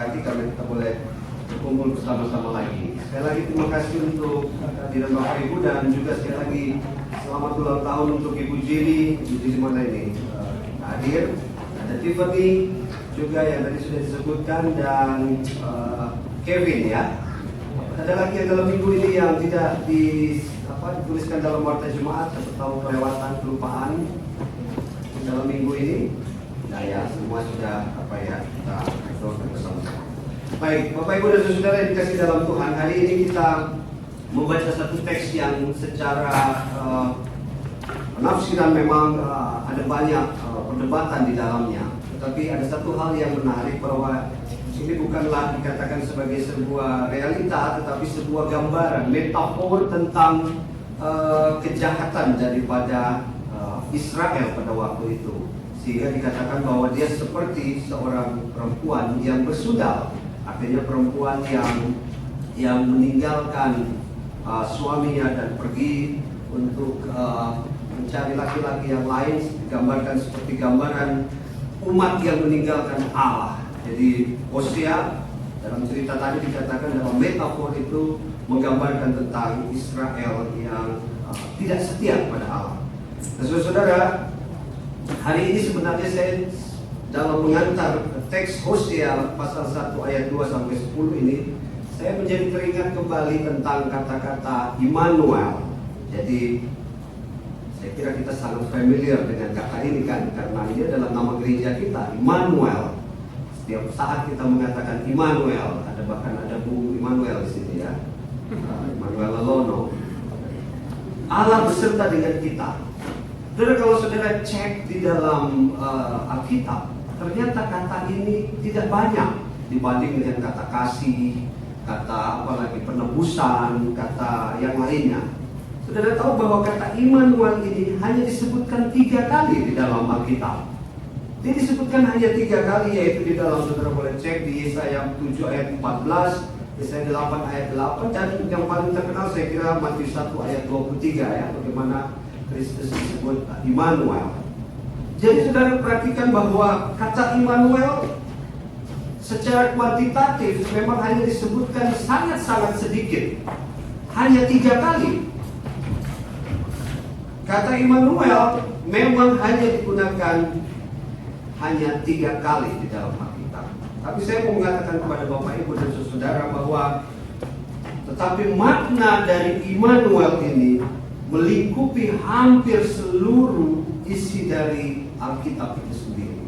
Nanti kita boleh berkumpul bersama-sama lagi. Sekali lagi terima kasih untuk kehadiran Bapak Ibu, dan juga sekali lagi selamat ulang tahun untuk Ibu Jiri. Ibu Jiri mana ini? Hadir. Ada Tiffany juga yang tadi sudah disebutkan, dan Kevin ya. Ada lagi yang dalam minggu ini yang tidak dituliskan dalam warta Jumat atau kelewatan kelupaan dalam minggu ini. Nah ya, semua sudah kita doakan bersama-sama. Baik, Bapak Ibu dan Saudara yang dikasih dalam Tuhan, hari ini kita membaca satu teks yang secara penafsiran memang ada banyak perdebatan di dalamnya. Tetapi ada satu hal yang menarik, bahwa ini bukanlah dikatakan sebagai sebuah realita, tetapi sebuah gambaran, metafor tentang kejahatan daripada Israel pada waktu itu. Sehingga dikatakan bahwa dia seperti seorang perempuan yang bersundal, artinya perempuan yang meninggalkan suaminya dan pergi untuk mencari laki-laki yang lain. Digambarkan seperti gambaran umat yang meninggalkan Allah. Jadi Hosea dalam cerita tadi dikatakan dalam metafor itu menggambarkan tentang Israel yang tidak setia kepada Allah. Nah, saudara, hari ini sebenarnya saya dalam mengantar teks Hosea pasal 1 ayat 2 sampai 10 ini, saya menjadi teringat kembali tentang kata-kata Immanuel. Jadi saya kira kita sangat familiar dengan kata ini kan, karena ini adalah nama gereja kita, Immanuel. Setiap saat kita mengatakan Immanuel, bahkan ada Bu Immanuel di sini ya, Immanuel Lalono. Allah beserta dengan kita. Saudara, kalau saudara cek di dalam Alkitab, ternyata kata ini tidak banyak dibanding dengan kata kasih, kata apalagi penebusan, kata yang lainnya. Saudara tahu bahwa kata Immanuel ini hanya disebutkan 3 kali di dalam Alkitab. Dia disebutkan hanya 3 kali, yaitu di dalam, saudara boleh cek di Yesaya 7 ayat 14, Yesaya 8 ayat 8, dan yang paling terkenal saya kira Matius 1 ayat 23 ya, bagaimana Kristus disebut Immanuel. Jadi saudara perhatikan bahwa kata Immanuel secara kuantitatif memang hanya disebutkan sangat-sangat sedikit, hanya 3 kali. Kata Immanuel memang hanya digunakan hanya 3 kali di dalam Alkitab. Tapi saya mau mengatakan kepada Bapak Ibu dan Saudara bahwa tetapi makna dari Immanuel ini melingkupi hampir seluruh isi dari Alkitab itu sendiri.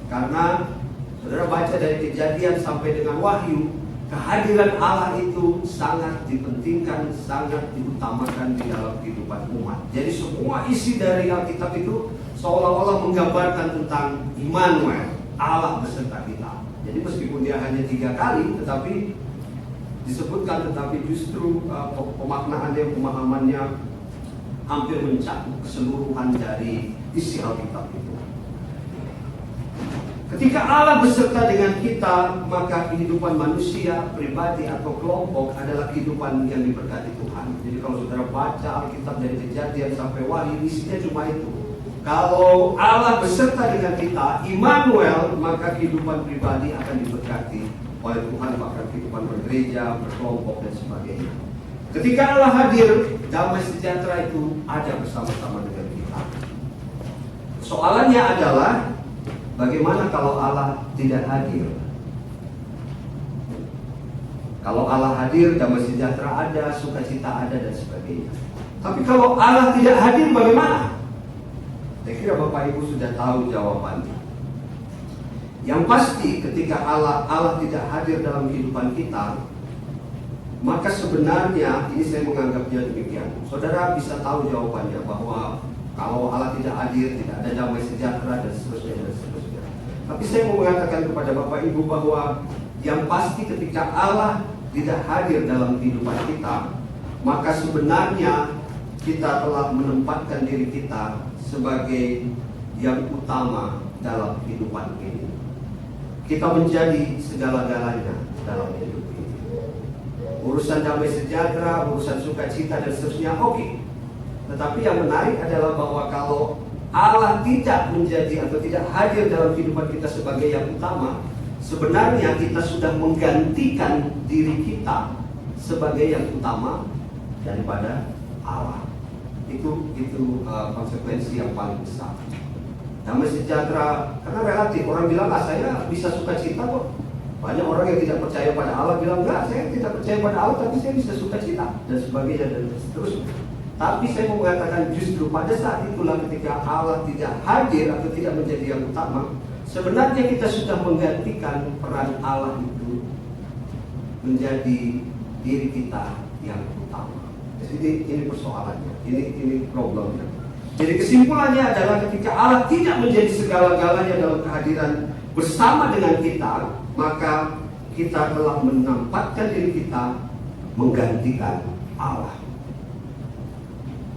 Karena saudara baca dari Kejadian sampai dengan Wahyu, kehadiran Allah itu sangat dipentingkan, sangat diutamakan di dalam kehidupan umat. Jadi semua isi dari Alkitab itu seolah-olah menggambarkan tentang Immanuel, Allah beserta kita. Jadi meskipun dia hanya 3 kali, tetapi disebutkan, tetapi justru pemaknaannya, pemahamannya hampir mencakup keseluruhan dari isi Alkitab itu. Ketika Allah beserta dengan kita, maka kehidupan manusia, pribadi atau kelompok adalah kehidupan yang diberkati Tuhan. Jadi kalau saudara baca Alkitab dari Kejadian sampai Wahyu, isinya cuma itu. Kalau Allah beserta dengan kita, Immanuel, maka kehidupan pribadi akan diberkati oleh Tuhan, bahkan kehidupan bergereja, berkelompok dan sebagainya. Ketika Allah hadir, damai sejahtera itu ada bersama-sama dengan kita. Soalannya adalah, bagaimana kalau Allah tidak hadir? Kalau Allah hadir, damai sejahtera ada, sukacita ada dan sebagainya. Tapi kalau Allah tidak hadir, bagaimana? Saya kira Bapak Ibu sudah tahu jawabannya. Yang pasti ketika Allah tidak hadir dalam kehidupan kita, maka sebenarnya ini saya menganggapnya demikian. Saudara bisa tahu jawabannya, bahwa kalau Allah tidak hadir, tidak ada damai sejahtera dan seterusnya dan seterusnya. Tapi saya mau mengatakan kepada Bapak Ibu bahwa yang pasti ketika Allah tidak hadir dalam kehidupan kita, maka sebenarnya kita telah menempatkan diri kita sebagai yang utama dalam kehidupan ini. Kita menjadi segala-galanya dalam hidup ini. Urusan damai sejahtera, urusan sukacita dan seterusnya, oke. Tetapi yang menarik adalah bahwa kalau Allah tidak menjadi atau tidak hadir dalam kehidupan kita sebagai yang utama, sebenarnya kita sudah menggantikan diri kita sebagai yang utama daripada Allah. Itu konsekuensi yang paling besar. Damai sejahtera, karena relatif. Orang bilang, saya bisa sukacita kok. Banyak orang yang tidak percaya pada Allah bilang, enggak, saya tidak percaya pada Allah, tapi saya bisa sukacita, dan sebagainya, dan seterusnya. Tapi saya mau mengatakan justru pada saat itulah ketika Allah tidak hadir atau tidak menjadi yang utama, sebenarnya kita sudah menggantikan peran Allah itu menjadi diri kita yang utama. Jadi ini persoalannya, ini problemnya. Jadi kesimpulannya adalah ketika Allah tidak menjadi segala-galanya dalam kehadiran bersama dengan kita, maka kita telah menempatkan diri kita menggantikan Allah.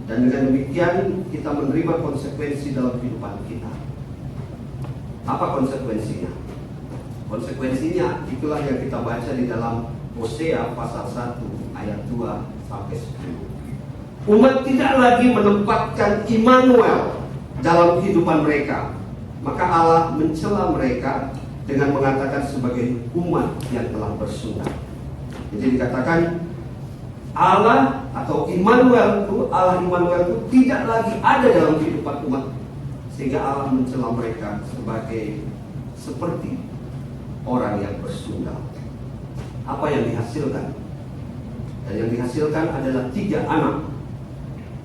Dan dengan demikian kita menerima konsekuensi dalam kehidupan kita. Apa konsekuensinya? Konsekuensinya itulah yang kita baca di dalam Hosea pasal 1 ayat 2 sampai 10. Umat tidak lagi menempatkan Immanuel dalam kehidupan mereka, maka Allah mencela mereka dengan mengatakan sebagai umat yang telah bersunat. Jadi dikatakan Allah atau Immanuel itu, Allah Immanuel itu tidak lagi ada dalam kehidupan umat, sehingga Allah mencela mereka seperti orang yang bersundal. Apa yang dihasilkan? Dan yang dihasilkan adalah 3 anak.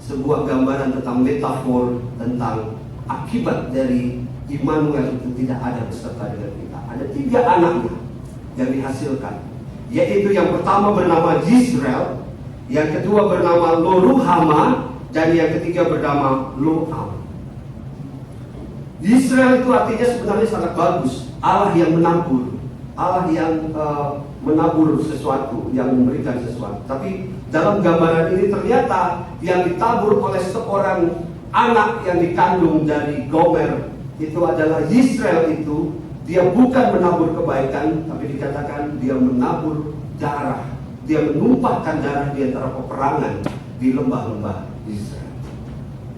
Sebuah gambaran tentang metafor tentang akibat dari Immanuel itu tidak ada beserta dengan kita. Ada 3 anaknya yang dihasilkan, yaitu yang pertama bernama Yisrael, yang kedua bernama Lo-Ruhama, dan yang ketiga bernama Lo-Am. Yisrael itu artinya sebenarnya sangat bagus, Allah yang menabur, Allah yang menabur sesuatu, yang memberikan sesuatu. Tapi dalam gambaran ini ternyata yang ditabur oleh seorang anak yang dikandung dari Gomer itu adalah Yisrael. Itu dia bukan menabur kebaikan, tapi dikatakan dia menabur darah. Dia menumpahkan darah di antara peperangan di lembah-lembah Israel.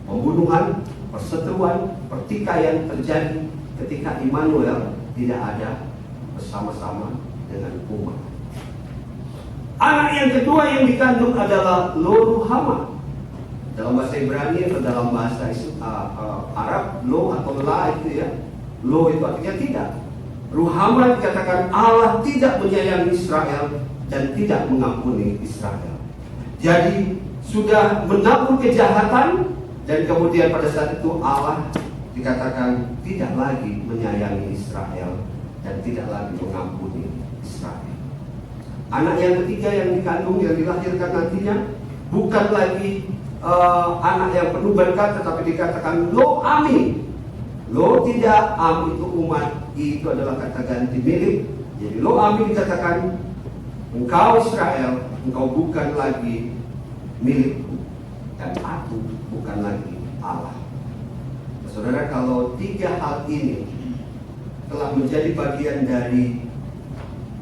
Pembunuhan, perseteruan, pertikaian terjadi ketika Immanuel tidak ada bersama-sama dengan umat. Anak yang kedua yang dikandung adalah Lo-Ruhama. Dalam bahasa Ibrani atau dalam bahasa Arab, Lo atau La itu ya. Lo itu artinya tidak. Ruhama dikatakan Allah tidak menyayangi Israel dan tidak mengampuni Israel. Jadi sudah menabur kejahatan, dan kemudian pada saat itu Allah dikatakan tidak lagi menyayangi Israel dan tidak lagi mengampuni Israel. Anak yang ketiga yang dikandung, yang dilahirkan nantinya bukan lagi anak yang penuh berkat, tetapi dikatakan Lo-Ami. Lo tidak, Am itu umat, I itu adalah kata ganti milik. Jadi Lo-Ami dikatakan engkau Israel, engkau bukan lagi milikku, dan aku bukan lagi Allah. Saudara, kalau 3 hal ini telah menjadi bagian dari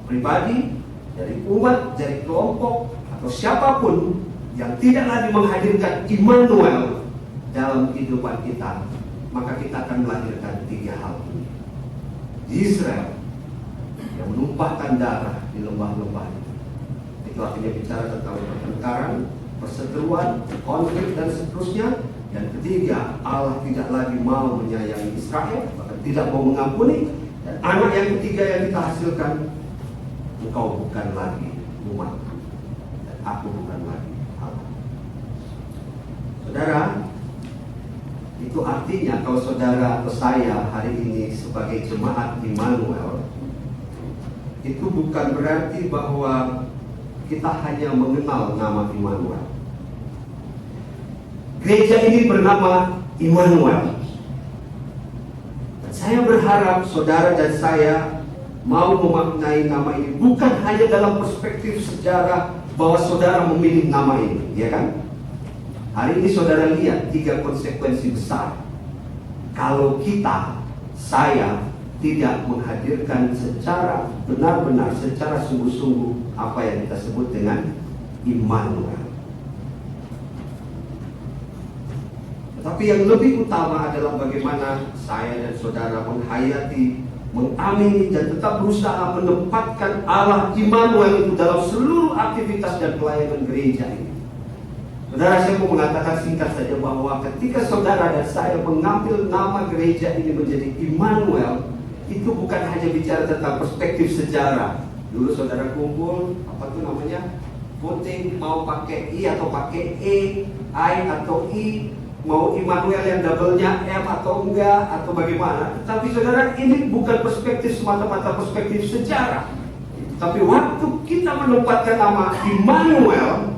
pribadi, dari umat, dari kelompok, atau siapapun yang tidak lagi menghadirkan Immanuel dalam kehidupan kita, maka kita akan melahirkan 3 hal ini. Israel yang menumpahkan darah di lembah-lembah itu artinya bicara tentang pertengkaran, perseteruan, konflik, dan seterusnya. Dan ketiga, Allah tidak lagi mau menyayangi Israel, bahkan tidak mau mengampuni. Dan anak yang ketiga yang kita hasilkan, engkau bukan lagi umatku, dan aku bukan lagi Allah. Saudara, itu artinya kalau saudara atau saya hari ini sebagai jemaat Immanuel, itu bukan berarti bahwa kita hanya mengenal nama Immanuel. Gereja ini bernama Immanuel. Dan saya berharap saudara dan saya mau memaknai nama ini bukan hanya dalam perspektif sejarah bahwa saudara memilih nama ini, ya kan? Hari ini saudara lihat 3 konsekuensi besar kalau saya tidak menghadirkan secara benar-benar, secara sungguh-sungguh apa yang kita sebut dengan Immanuel. Tetapi yang lebih utama adalah bagaimana saya dan saudara menghayati, mengamini dan tetap berusaha menempatkan Allah Immanuel itu dalam seluruh aktivitas dan pelayanan gereja ini. Saudara, saya mau mengatakan singkat saja bahwa ketika saudara dan saya mengambil nama gereja ini menjadi Immanuel, itu bukan hanya bicara tentang perspektif sejarah. Dulu saudara kumpul, apa tuh namanya, voting, mau pakai I atau pakai E, I atau I, mau Immanuel yang double-nya F atau enggak, atau bagaimana. Tapi saudara, ini bukan perspektif semata-mata perspektif sejarah. Tapi waktu kita menempatkan nama Immanuel,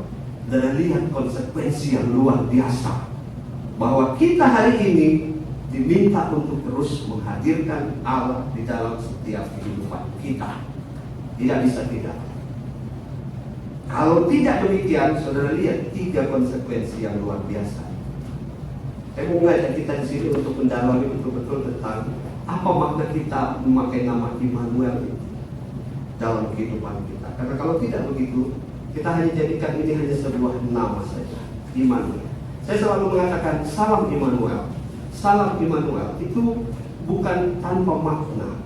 dan lihat konsekuensi yang luar biasa, bahwa kita hari ini diminta untuk terus menghadirkan Allah di dalam setiap kehidupan kita. Tidak bisa tidak. Kalau tidak demikian, saudara lihat 3 konsekuensi yang luar biasa. Saya mau mengajak kita di sini untuk mendalami betul-betul tentang apa makna kita memakai nama Immanuel dalam kehidupan kita. Karena kalau tidak begitu, kita hanya jadikan ini hanya sebuah nama saja, Immanuel. Saya selalu mengatakan salam Immanuel. Salam Immanuel itu bukan tanpa makna.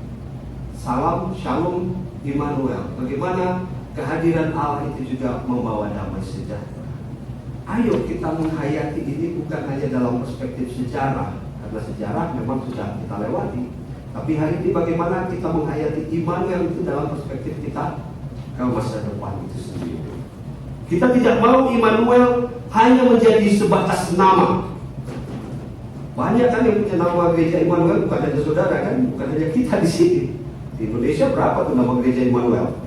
Salam, shalom, Immanuel. Bagaimana kehadiran Allah itu juga membawa damai sejahtera. Ayo kita menghayati ini bukan hanya dalam perspektif sejarah, karena sejarah memang sudah kita lewati. Tapi hari ini bagaimana kita menghayati Immanuel itu dalam perspektif kita ke masa depan itu sendiri. Kita tidak mau Immanuel hanya menjadi sebatas nama. Banyak kan yang punya nama gereja Immanuel, bukan hanya saudara kan, bukan hanya kita di sini. Di Indonesia berapa tuh nama gereja Immanuel?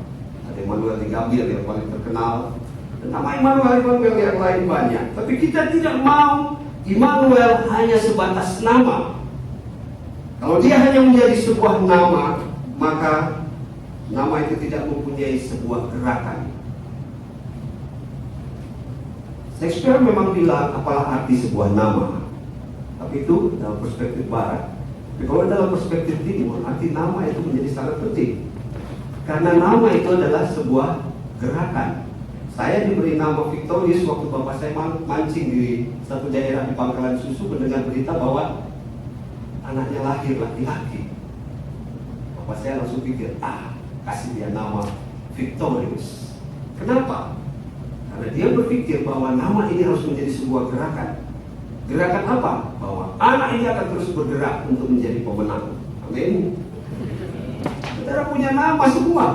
Ada Immanuel di Gambir yang paling terkenal. Dan nama Immanuel yang lain banyak. Tapi kita tidak mau Immanuel hanya sebatas nama. Kalau dia hanya menjadi sebuah nama, maka nama itu tidak mempunyai sebuah gerakan. Shakespeare memang bilang apalah arti sebuah nama. Tapi itu dalam perspektif barat. Tapi kalau dalam perspektif timur, arti nama itu menjadi sangat penting. Karena nama itu adalah sebuah gerakan. Saya diberi nama Victorius waktu bapak saya mancing di satu daerah di Pangkalan Susu, mendengar berita bahwa anaknya lahir laki-laki. Bapak saya langsung pikir, kasih dia nama Victorius. Kenapa? Karena dia berpikir bahwa nama ini harus menjadi sebuah gerakan. Gerakan apa? Bahwa anak ini akan terus bergerak untuk menjadi pemenang. Amin. Saudara punya nama semua.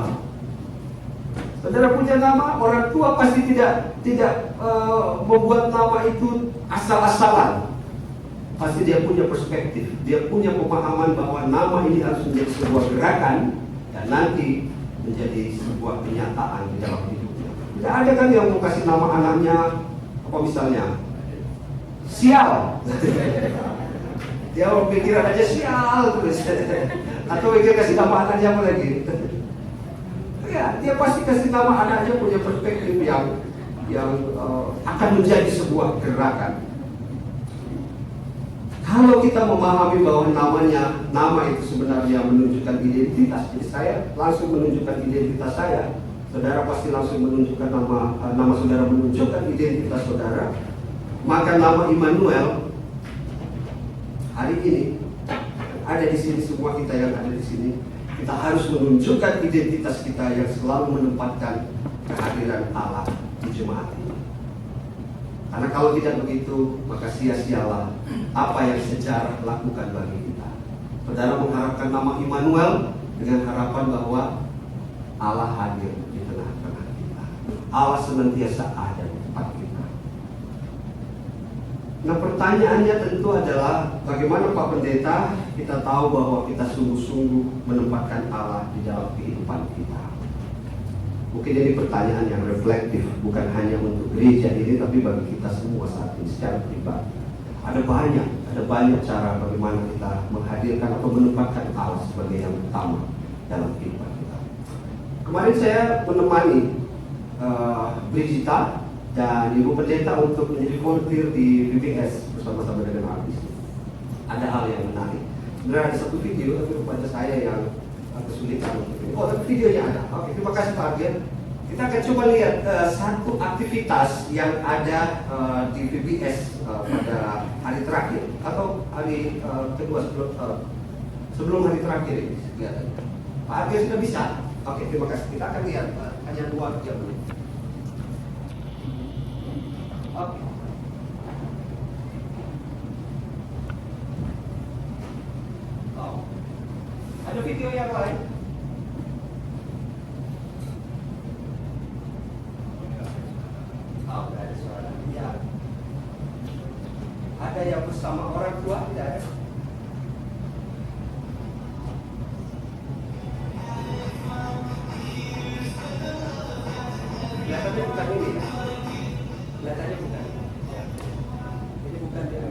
Saudara punya nama, orang tua pasti tidak membuat nama itu asal-asalan. Pasti dia punya perspektif, dia punya pemahaman bahwa nama ini harus menjadi sebuah gerakan dan nanti menjadi sebuah kenyataan di dalam hidupnya. Tidak ada kan yang mau kasih nama anaknya apa misalnya sial. Dia pikir aja sial terus. Atau pikir kasih nama anaknya apa lagi? Ya, dia pasti kasih nama anaknya punya perspektif yang akan menjadi sebuah gerakan. Kalau kita memahami bahwa nama itu sebenarnya menunjukkan identitas, jadi saya langsung menunjukkan identitas saya. Saudara pasti langsung menunjukkan nama saudara menunjukkan identitas saudara. Maka nama Immanuel hari ini ada di sini, semua kita yang ada di sini, kita harus menunjukkan identitas kita yang selalu menempatkan kehadiran Allah di jemaat ini. Karena kalau tidak begitu, maka sia-sialah apa yang sejarah lakukan bagi kita. Saudara mengharapkan nama Immanuel dengan harapan bahwa Allah hadir di tengah-tengah kita. Allah senantiasa ada di tempat kita. Nah, pertanyaannya tentu adalah bagaimana Pak Pendeta kita tahu bahwa kita sungguh-sungguh menempatkan Allah di dalam kehidupan kita. Mungkin ini pertanyaan yang reflektif, bukan hanya untuk gereja ini, tapi bagi kita semua saat ini secara pribadi. Ada banyak cara bagaimana kita menghadirkan atau menempatkan Allah sebagai yang utama dalam kehidupan kita. Kemarin saya menemani Brigita dan Ibu Pendeta untuk menjadi volunteer di BBS bersama-sama dengan artis. Ada hal yang menarik. Sebenarnya ada satu video, tapi rupanya saya yang kesulitan untuk ini. Oh, tapi videonya ada. Oke, terima kasih Pak Argen. Kita akan coba lihat satu aktivitas yang ada di BBS pada hari terakhir atau hari kedua sebelum hari terakhir ini kelihatannya. Pak Arga sudah bisa. Oke, terima kasih. Kita akan lihat hanya 2 jam dulu. Oke. Oh. Ada video yang lain? Oh, tidak ada suara. Ya. Ada yang bersama orang tua? Tidak ada. Kelihatannya bukan ini ya. Kelihatannya bukan. Ini bukan dia.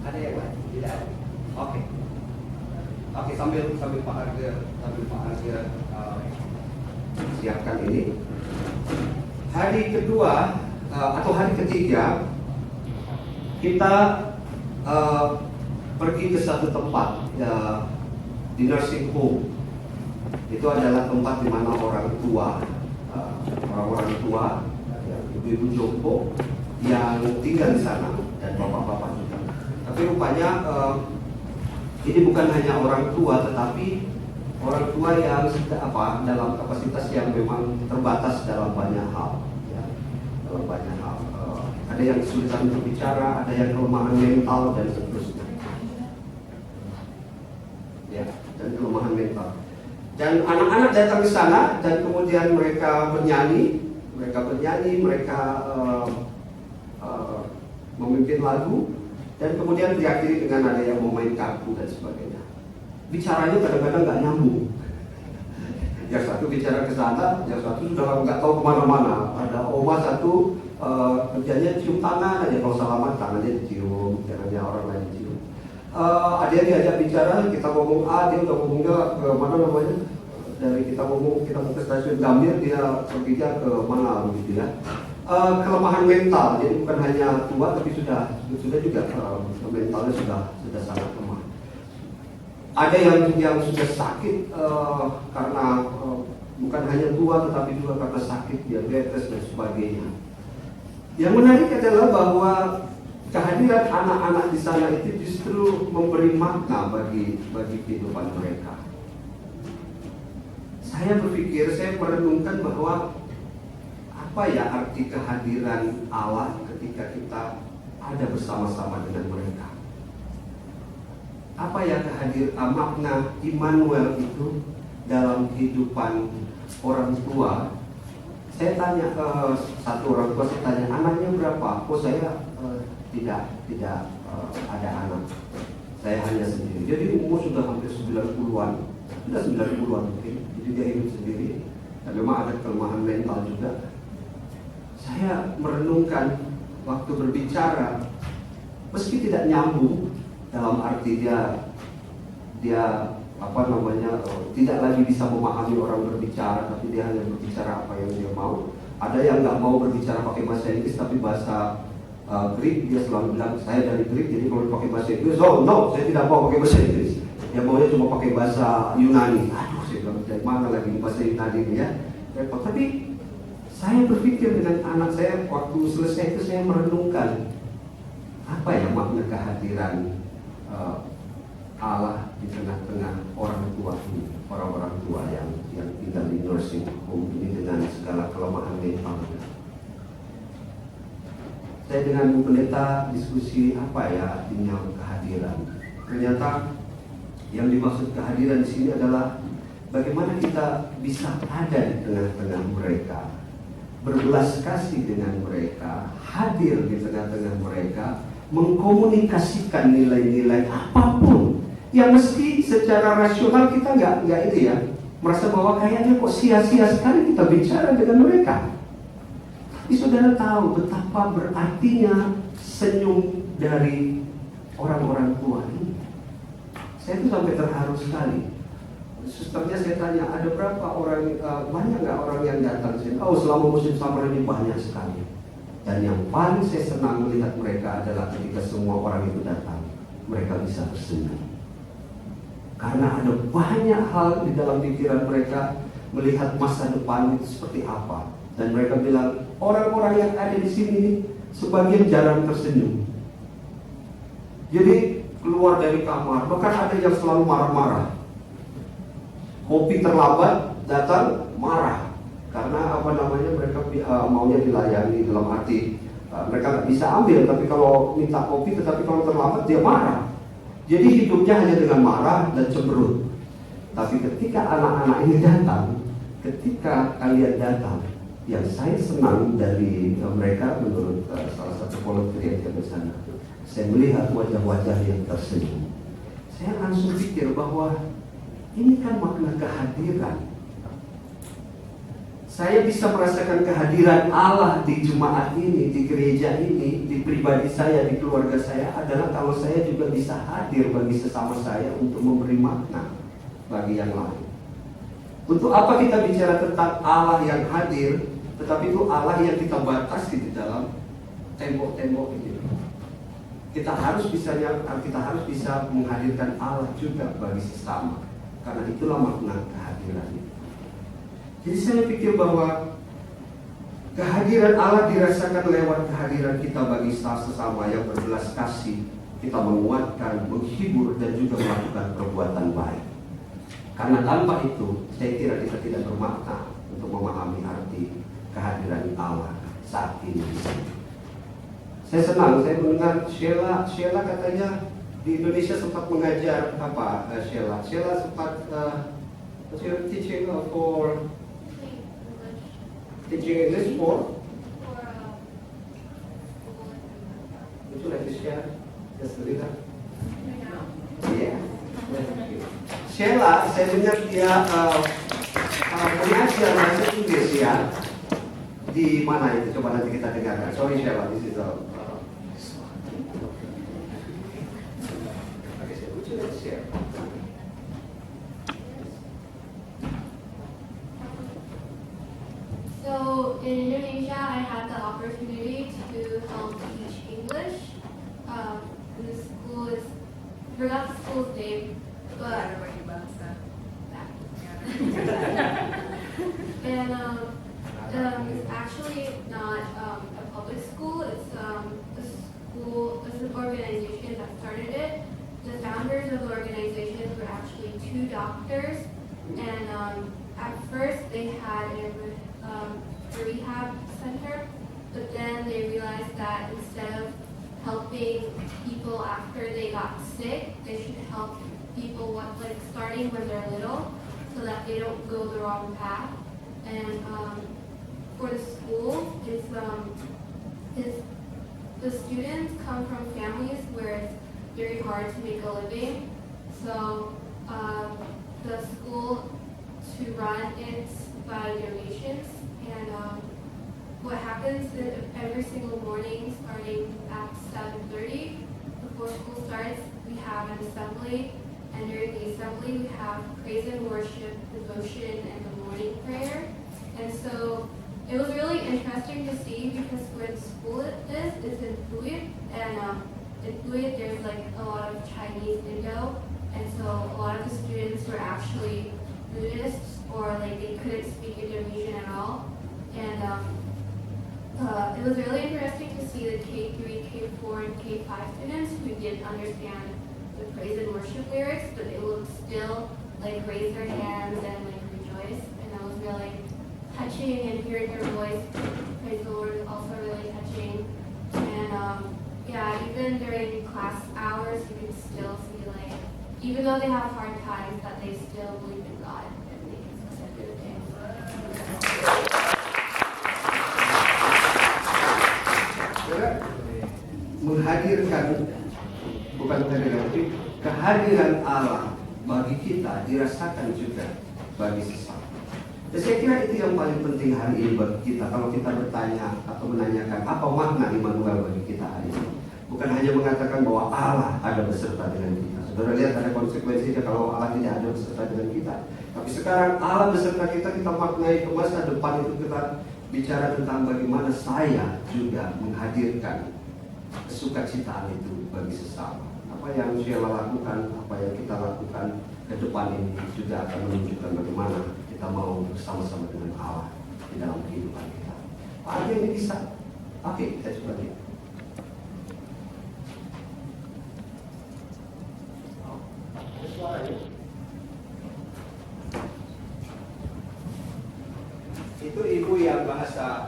Ada yang lain? Tidak ada. Oke. Oke, sambil Pak Arga siapkan ini. Hari kedua atau hari ketiga kita pergi ke satu tempat di nursing home. Itu adalah tempat di mana orang-orang tua, ibu-ibu jompo yang tinggal di sana dan bapak-bapak juga. Tapi rupanya ini bukan hanya orang tua, tetapi orang tua yang dalam kapasitas yang memang terbatas dalam banyak hal. Ya, dalam banyak hal. Ada yang kesulitan berbicara, ada yang kelemahan mental dan seterusnya. Ya, dan kelemahan mental. Dan anak-anak datang ke sana dan kemudian mereka bernyanyi, mereka memimpin lagu dan kemudian diakhiri dengan ada yang mau main kartu dan sebagainya. Bicaranya kadang-kadang nggak nyambung. Yang satu bicara ke sana, yang satu sudah nggak tahu kemana-mana. Ada oma satu kerjanya cium tangan aja, kalau salaman tangannya dicium, tangannya orang lain dicium. Ada yang diajak bicara, kita ngomong A, dia udah ngomongnya ke mana namanya? Dari kita ngomong kita mau ke stasiun Gambir, dia perginya ke mana begitu ya. Kelemahan mental, jadi bukan hanya tua tapi sudah juga mentalnya sudah sangat lemah. Ada yang sudah sakit karena bukan hanya tua tetapi juga karena sakit diabetes dan sebagainya. Yang menarik adalah bahwa kehadiran anak-anak di sana itu justru memberi makna bagi kehidupan mereka. Saya berpikir, saya merenungkan bahwa apa ya arti kehadiran Allah ketika kita ada bersama-sama dengan mereka. Apa ya makna Immanuel itu dalam kehidupan orang tua. Saya tanya ke satu orang tua, saya tanya anaknya berapa? Oh saya tidak ada anak. Saya hanya sendiri. Jadi umur sudah hampir 90-an. Sudah 90-an mungkin. Jadi dia hidup sendiri. Dan memang ada kelemahan mental juga. Saya merenungkan waktu berbicara, meski tidak nyambung dalam arti dia tidak lagi bisa memahami orang berbicara, tapi dia hanya berbicara apa yang dia mau. Ada yang nggak mau berbicara pakai bahasa Inggris tapi bahasa Greek, dia selalu bilang saya dari Greek, jadi kalau pakai bahasa Inggris, oh no, saya tidak mau pakai bahasa Inggris. Dia maunya cuma pakai bahasa Yunani. Aduh, saya bilang dari mana lagi bahasa Yunani ini ya? Repot. Tapi saya berpikir dengan anak saya waktu selesai itu saya merenungkan apa ya makna kehadiran Allah di tengah-tengah orang tua ini, orang-orang tua yang tinggal di nursing home ini dengan segala kelemahan mentalnya. Saya dengan Bu Pendeta diskusi apa ya artinya kehadiran. Ternyata yang dimaksud kehadiran di sini adalah bagaimana kita bisa ada di tengah-tengah mereka, berbelas kasih dengan mereka, hadir di tengah-tengah mereka, mengkomunikasikan nilai-nilai apapun yang mesti secara rasional kita nggak itu ya, merasa bahwa kayaknya kok sia-sia sekali kita bicara dengan mereka. Tapi saudara tahu betapa berartinya senyum dari orang-orang tua ini. Saya itu sampai terharu sekali. Susternya saya tanya, ada berapa orang, banyak nggak orang yang datang? Oh, selama musim summer ini banyak sekali. Dan yang paling saya senang melihat mereka adalah ketika semua orang itu datang, mereka bisa tersenyum. Karena ada banyak hal di dalam pikiran mereka melihat masa depan itu seperti apa. Dan mereka bilang, orang-orang yang ada di sini sebagian jarang tersenyum. Jadi keluar dari kamar, bahkan ada yang selalu marah-marah. Kopi terlambat, datang marah. Karena mereka maunya dilayani, dalam arti mereka nggak bisa ambil, tapi kalau minta kopi, tetapi kalau terlambat dia marah. Jadi hidupnya hanya dengan marah dan cemberut. Tapi ketika anak-anak ini datang, ketika kalian datang, yang saya senang dari mereka menurut salah satu volunteer yang di sana, saya melihat wajah-wajah yang tersenyum. Saya langsung pikir bahwa ini kan makna kehadiran. Saya bisa merasakan kehadiran Allah di jemaat ini, di gereja ini, di pribadi saya, di keluarga saya adalah kalau saya juga bisa hadir bagi sesama saya untuk memberi makna bagi yang lain. Untuk apa kita bicara tentang Allah yang hadir, tetapi itu Allah yang kita batasi di dalam tembok-tembok ini. Kita harus bisa menghadirkan Allah juga bagi sesama, karena itulah makna kehadiran itu. Jadi saya pikir bahwa kehadiran Allah dirasakan lewat kehadiran kita bagi sesama yang berbelas kasih. Kita menguatkan, menghibur, dan juga melakukan perbuatan baik. Karena tanpa itu, saya kira kita tidak bermakna untuk memahami arti kehadiran Allah saat ini. Saya senang, saya mendengar Sheila katanya di Indonesia sempat mengajar apa? Sheila sempat teaching English for. Would you like to share just a little? Yeah. Sheila, saya dengar dia mengajar bahasa Inggris ya. Di mana itu? Coba nanti kita dengarkan. Sorry Sheila, this is share. So in Indonesia, I had the opportunity to help teach English. And the school is, I forgot the school's name, but and it's actually not a public school. It's an organization that started it. The founders of the organization were actually two doctors, and at first they had a rehab center, but then they realized that instead of helping people after they got sick, they should help people starting when they're little, so that they don't go the wrong path. And for the school, the students come from families where it's very hard to make a living. So the school to run it by donations, and what happens is every single morning starting at 7:30 before school starts, we have an assembly, and during the assembly we have praise and worship, devotion, and the morning prayer. And so it was really interesting to see, because where the school is in Pluit, and in Pluit there's a lot of Chinese Indo, and so a lot of the students were actually Buddhists, or they couldn't speak Indonesian at all. And it was really interesting to see the K3, K4, and K5 students who didn't understand the praise and worship lyrics, but they would still raise their hands and rejoice, and that was really touching. And hearing their voice praise the Lord was also really touching. And even during class hours, you can still see even though they have hard times, that they still believe in God and they can still do the things. Menghadirkan, bukan kehadiran Allah bagi kita dirasakan juga bagi sesama. Dan saya kira itu yang paling penting hari ini bagi kita. Kalau kita bertanya atau menanyakan apa makna Immanuel bagi kita hari ini, bukan hanya mengatakan bahwa Allah ada beserta dengan kita. Saudara lihat ada konsekuensinya kalau Allah tidak ada beserta dengan kita. Tapi sekarang Allah beserta kita, kita maknai ke masa depan itu kita bicara tentang bagaimana saya juga menghadirkan kesukacitaan itu bagi sesama. Apa yang Sheila lakukan, apa yang kita lakukan ke depan ini juga akan menunjukkan bagaimana kita mau bersama-sama dengan Allah di dalam kehidupan kita. Apa ini bisa? Oke, kita coba lihat. Itu ibu yang bahasa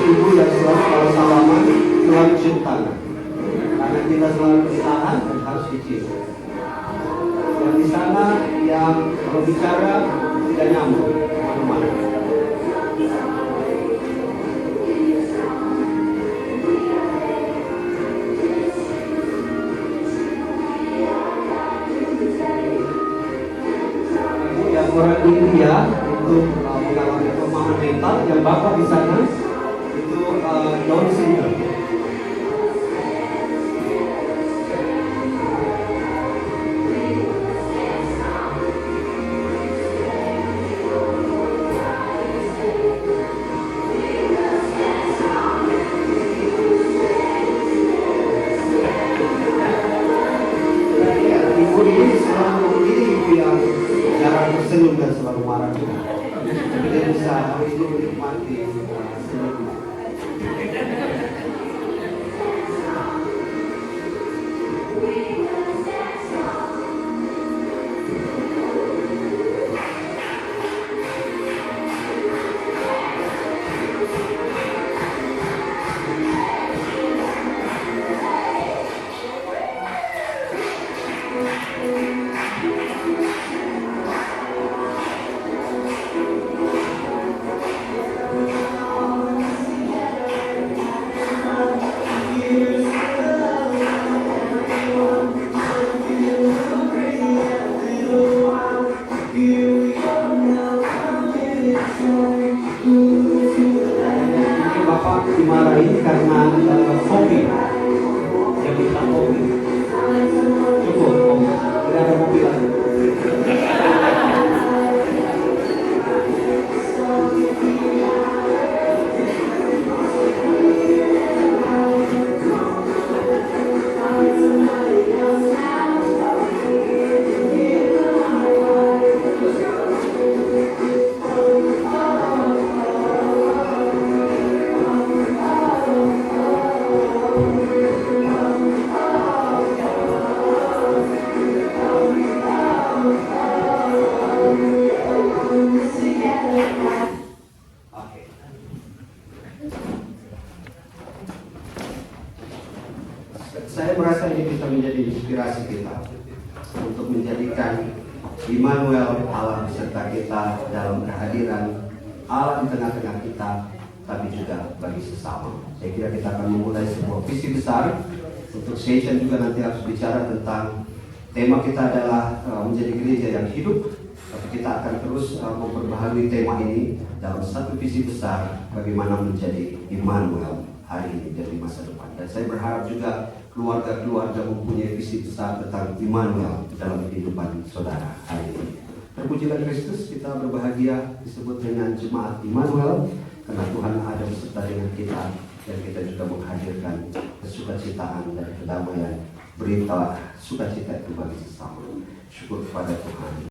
ibu yang selalu kalau salaman selalu cium tangan, karena kita selalu bertahan dan harus dicium. Dan di sana yang kalau bicara tidak nyambung kemana-mana. Ibu yang orang India untuk mengalami kelemahan mental, yang bapak di sana itu Down syndrome. Ibu ini selalu ibu yang jarang tersenyum dan selalu marah. Tapi dia bisa hari ini menikmati senyumnya. Bapak dimarahin karena kopi. Dia minta kopi. Cukup kopi. Tidak ada kopi lagi. Oke. Saya merasa ini bisa menjadi inspirasi kita untuk menjadikan Immanuel Allah beserta kita dalam kehadiran Allah di tengah-tengah kita, tapi juga bagi sesama. Saya kira kita akan memulai sebuah visi besar. Untuk session juga nanti harus bicara tentang tema kita adalah menjadi gereja yang hidup. Tapi kita akan terus memperbaharui tema ini dalam satu visi besar bagaimana menjadi Immanuel hari ini dan di masa depan. Dan saya berharap juga keluarga-keluarga mempunyai visi besar tentang Immanuel dalam kehidupan saudara hari ini. Terpujilah Kristus, kita berbahagia disebut dengan jemaat Immanuel karena Tuhan ada beserta dengan kita dan kita juga menghadirkan kesukacitaan dan kedamaian, berita sukacita itu bagi sesama. Syukur kepada Tuhan.